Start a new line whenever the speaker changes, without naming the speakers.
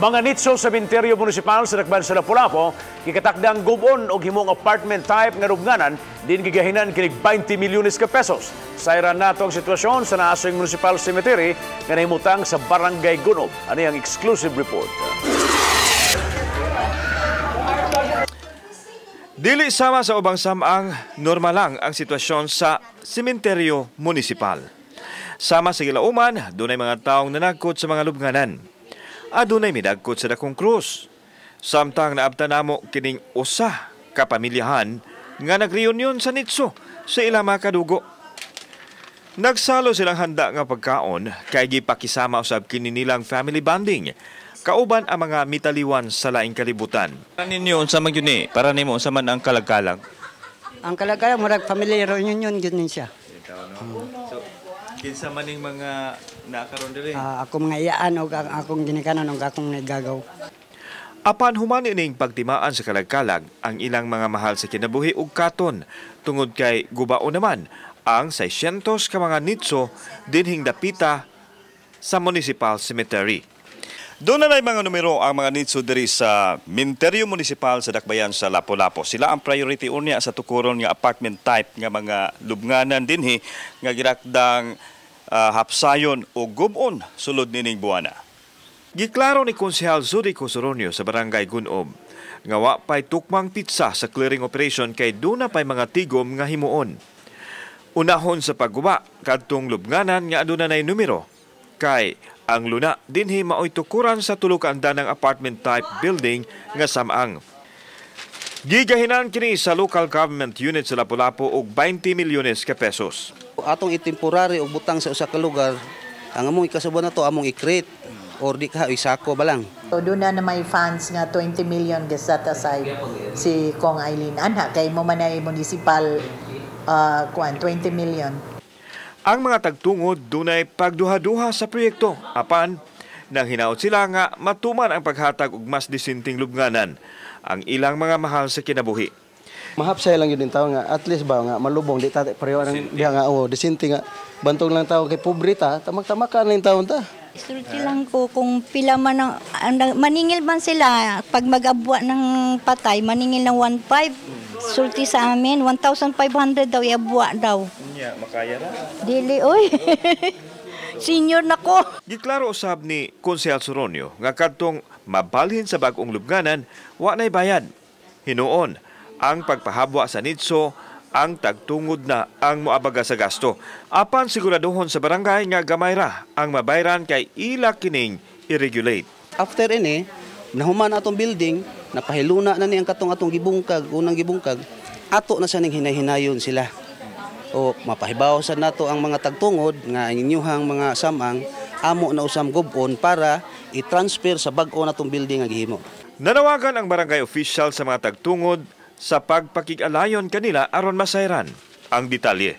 Mga nitso sa Cementerio Municipal sa Dakban sa Lapu-Lapu, gikatakdang gubon o himong apartment type nga rubnganan, din gigahinan kinig 20 milyones ka pesos. Sayran nato ang sitwasyon sa Naasing Municipal Cemetery nga nahimutang sa Barangay Gunob. Ano ang exclusive report?
Dili sama sa ubang samang, normal lang ang sitwasyon sa Cementerio Municipal. Sama sa gilauman, dunay mga taong nanagkot sa mga lubnganan. Adunay midagkot sa dakong krus. Samtang naabtan namo kining usa ka pamilyahan nga nagreunion sa nitso sa ilang mga kadugo. Nagsalo silang handa nga pagkaon kay gipakisama usab kini nilang family bonding. Kauban ang mga mitaliwan sa laing kalibutan.
Ninyo unsa man gyud para nimo unsa man ang kalagkalag?
Ang kalagkalag murag family reunion gyud siya.
So kinsa man ning mga nakaron diri?
Ako mga iyaan o akong ginikanan o akong nagagaw.
Apan humani ning pagtimaan sa kalagkalag ang ilang mga mahal sa kinabuhi ug katon tungod kay gubao naman ang 600 ka mga nitso dinhing dapita sa Municipal Cemetery. Doon na mga numero ang mga nitso diri sa Cementerio Municipal sa Dakbayan sa Lapu-Lapu. Sila ang priority unya sa tukuron nga apartment type nga mga lubnganan dinhi nga girakdang hapsayon o gubon sulod nining buwana. Giklaro ni Konsehal Zuri Cosoronio sa Barangay Gunob nga wa pay tukmang pitsa sa clearing operation kay duna pay mga tigom nga himuon. Unahon sa pagguba kadtong lubnganan nga aduna nay numero kay ang luna dinhi maoy tukuran sa tulo ka andanang apartment type building nga samaang. Gigahinan kini sa local government unit sa Lapu-Lapu og 20 milyones ka pesos.
Atong itemporary og butang sa usa ka lugar, ang among ikasubo na to among i-create or di ka isako balang.
So doon na may funds nga 20 million set aside si Kong Eileen anha kay mo man ay municipal 20 million.
Ang mga tagtungod dunay pagduha-duha sa proyekto. Apan, nang hinaot sila nga matuman ang paghatag og mas disinting lubnganan ang ilang mga mahal sa kinabuhi.
Mahapsay lang yun din tao nga at least ba nga malubong di ta pareho nang diha nga disinti nga bantog lang tao kay pobreta tamag-tamakan lang taon ta.
Isulti lang ko kung pila man ang maningil man sila pag mag-abwa ng patay maningil ng 1.5. Sulti sa amin 1,500 daw iabwa daw.
Nya makaya ra.
Dili oy. Senior na ko.
Giklaro usab ni Konsehal Soronio nga kadtong mabalhin sa bag-ong lubnganan wa nay bayad. Hinuon ang pagpahabwa sa nitso ang tagtungod na ang moabaga sa gasto. Apan siguraduhon sa barangay nga gamay ra ang mabayran kay ila kining i-regulate.
After ini nahuman atong building, napahiluna na ni ang atong gibungkag, unang gibungkag, ato na sa ning hinay-hinayon sila. O mapahibaw sa nato ang mga tagtungod nga inyuhang mga samang amo na usam gubon para i-transfer sa bag-o natong building nga gihimo.
Nanawagan ang barangay official sa mga tagtungod sa pagpakig-alayon kanila aron masayran ang detalye.